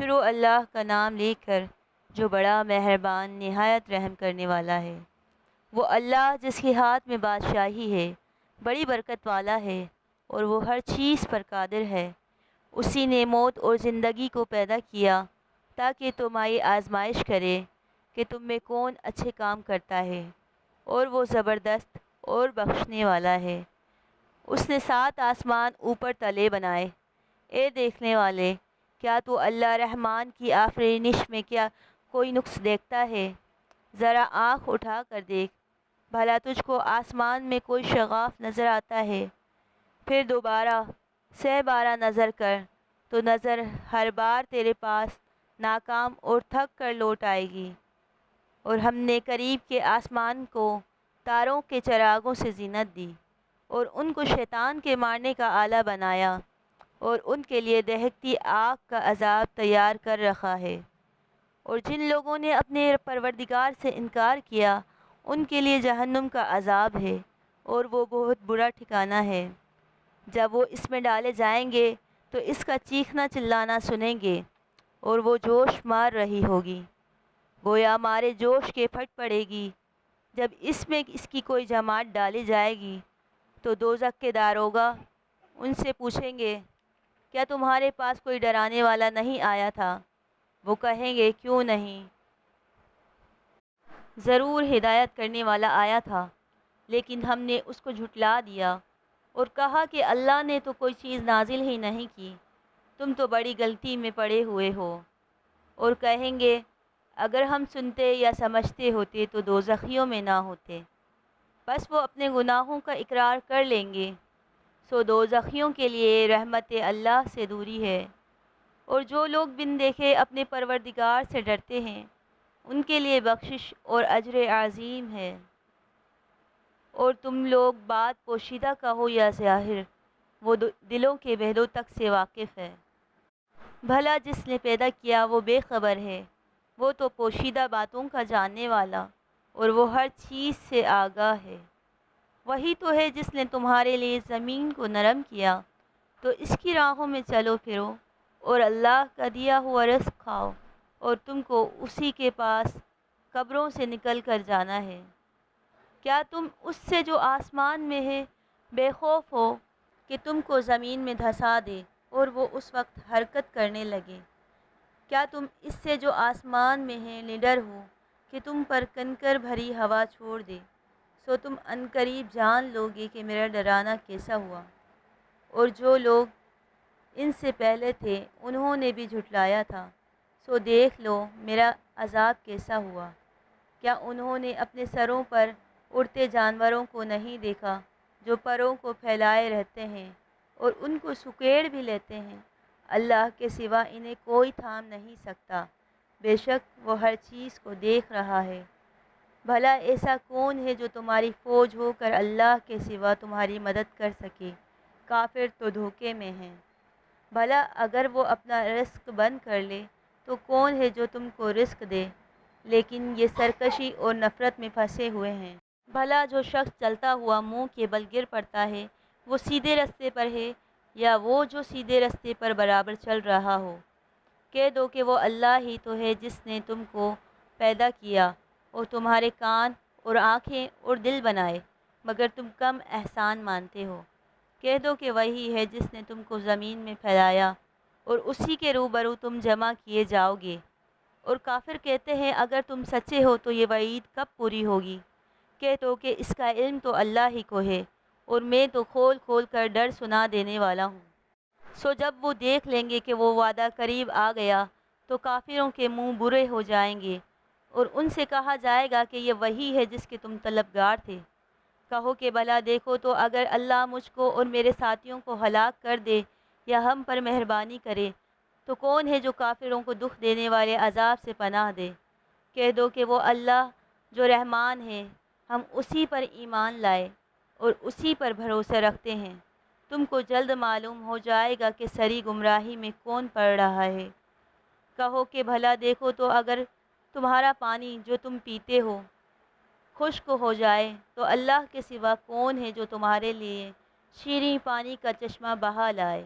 شروع اللہ کا نام لے کر جو بڑا مہربان نہایت رحم کرنے والا ہے۔ وہ اللہ جس کے ہاتھ میں بادشاہی ہے، بڑی برکت والا ہے اور وہ ہر چیز پر قادر ہے۔ اسی نے موت اور زندگی کو پیدا کیا تاکہ تمہاری آزمائش کرے کہ تم میں کون اچھے کام کرتا ہے، اور وہ زبردست اور بخشنے والا ہے۔ اس نے 7 آسمان اوپر تلے بنائے۔ اے دیکھنے والے، کیا تو اللہ رحمان کی آفرینش میں کیا کوئی نقص دیکھتا ہے؟ ذرا آنکھ اٹھا کر دیکھ، بھلا تجھ کو آسمان میں کوئی شگاف نظر آتا ہے؟ پھر دوبارہ 12 نظر کر تو نظر ہر بار تیرے پاس ناکام اور تھک کر لوٹ آئے گی۔ اور ہم نے قریب کے آسمان کو تاروں کے چراغوں سے زینت دی اور ان کو شیطان کے مارنے کا آلہ بنایا، اور ان کے لیے دہکتی آگ کا عذاب تیار کر رکھا ہے۔ اور جن لوگوں نے اپنے پروردگار سے انکار کیا ان کے لیے جہنم کا عذاب ہے، اور وہ بہت برا ٹھکانہ ہے۔ جب وہ اس میں ڈالے جائیں گے تو اس کا چیخنا چلانا سنیں گے، اور وہ جوش مار رہی ہوگی، گویا مارے جوش کے پھٹ پڑے گی۔ جب اس میں اس کی کوئی جماعت ڈالی جائے گی تو دوزخ کے داروغہ ان سے پوچھیں گے، کیا تمہارے پاس کوئی ڈرانے والا نہیں آیا تھا؟ وہ کہیں گے، کیوں نہیں، ضرور ہدایت کرنے والا آیا تھا، لیکن ہم نے اس کو جھٹلا دیا اور کہا کہ اللہ نے تو کوئی چیز نازل ہی نہیں کی، تم تو بڑی غلطی میں پڑے ہوئے ہو۔ اور کہیں گے، اگر ہم سنتے یا سمجھتے ہوتے تو دوزخیوں میں نہ ہوتے۔ بس وہ اپنے گناہوں کا اقرار کر لیں گے، سو دوزخیوں کے لیے رحمت اللہ سے دوری ہے۔ اور جو لوگ بن دیکھے اپنے پروردگار سے ڈرتے ہیں ان کے لیے بخشش اور اجر عظیم ہے۔ اور تم لوگ بات پوشیدہ کہو یا ظاہر، وہ دلوں کے بہلوں تک سے واقف ہے۔ بھلا جس نے پیدا کیا وہ بے خبر ہے؟ وہ تو پوشیدہ باتوں کا جاننے والا اور وہ ہر چیز سے آگاہ ہے۔ وہی تو ہے جس نے تمہارے لیے زمین کو نرم کیا، تو اس کی راہوں میں چلو پھرو اور اللہ کا دیا ہوا رزق کھاؤ، اور تم کو اسی کے پاس قبروں سے نکل کر جانا ہے۔ کیا تم اس سے جو آسمان میں ہے بے خوف ہو کہ تم کو زمین میں دھسا دے اور وہ اس وقت حرکت کرنے لگے؟ کیا تم اس سے جو آسمان میں ہے نڈر ہو کہ تم پر کنکر بھری ہوا چھوڑ دے؟ سو تم عنقریب جان لوگے کہ میرا ڈرانا کیسا ہوا۔ اور جو لوگ ان سے پہلے تھے انہوں نے بھی جھٹلایا تھا، سو دیکھ لو میرا عذاب کیسا ہوا۔ کیا انہوں نے اپنے سروں پر اڑتے جانوروں کو نہیں دیکھا جو پروں کو پھیلائے رہتے ہیں اور ان کو سکیڑ بھی لیتے ہیں؟ اللہ کے سوا انہیں کوئی تھام نہیں سکتا، بے شک وہ ہر چیز کو دیکھ رہا ہے۔ بھلا ایسا کون ہے جو تمہاری فوج ہو کر اللہ کے سوا تمہاری مدد کر سکے؟ کافر تو دھوکے میں ہیں۔ بھلا اگر وہ اپنا رزق بند کر لے تو کون ہے جو تم کو رزق دے؟ لیکن یہ سرکشی اور نفرت میں پھنسے ہوئے ہیں۔ بھلا جو شخص چلتا ہوا منہ کے بل گر پڑتا ہے وہ سیدھے رستے پر ہے یا وہ جو سیدھے رستے پر برابر چل رہا ہو؟ کہہ دو کہ وہ اللہ ہی تو ہے جس نے تم کو پیدا کیا اور تمہارے کان اور آنکھیں اور دل بنائے، مگر تم کم احسان مانتے ہو۔ کہہ دو کہ وہی ہے جس نے تم کو زمین میں پھیلایا اور اسی کے روبرو تم جمع کیے جاؤ گے۔ اور کافر کہتے ہیں، اگر تم سچے ہو تو یہ وعید کب پوری ہوگی؟ کہہ دو کہ اس کا علم تو اللہ ہی کو ہے، اور میں تو کھول کھول کر ڈر سنا دینے والا ہوں۔ سو جب وہ دیکھ لیں گے کہ وہ وعدہ قریب آ گیا تو کافروں کے منہ برے ہو جائیں گے، اور ان سے کہا جائے گا کہ یہ وہی ہے جس کے تم طلبگار تھے۔ کہو کہ بھلا دیکھو تو اگر اللہ مجھ کو اور میرے ساتھیوں کو ہلاک کر دے یا ہم پر مہربانی کرے تو کون ہے جو کافروں کو دکھ دینے والے عذاب سے پناہ دے؟ کہہ دو کہ وہ اللہ جو رحمان ہے، ہم اسی پر ایمان لائے اور اسی پر بھروسہ رکھتے ہیں۔ تم کو جلد معلوم ہو جائے گا کہ سری گمراہی میں کون پڑ رہا ہے۔ کہو کہ بھلا دیکھو تو اگر تمہارا پانی جو تم پیتے ہو خشک ہو جائے تو اللہ کے سوا کون ہے جو تمہارے لیے شیریں پانی کا چشمہ بہا لائے؟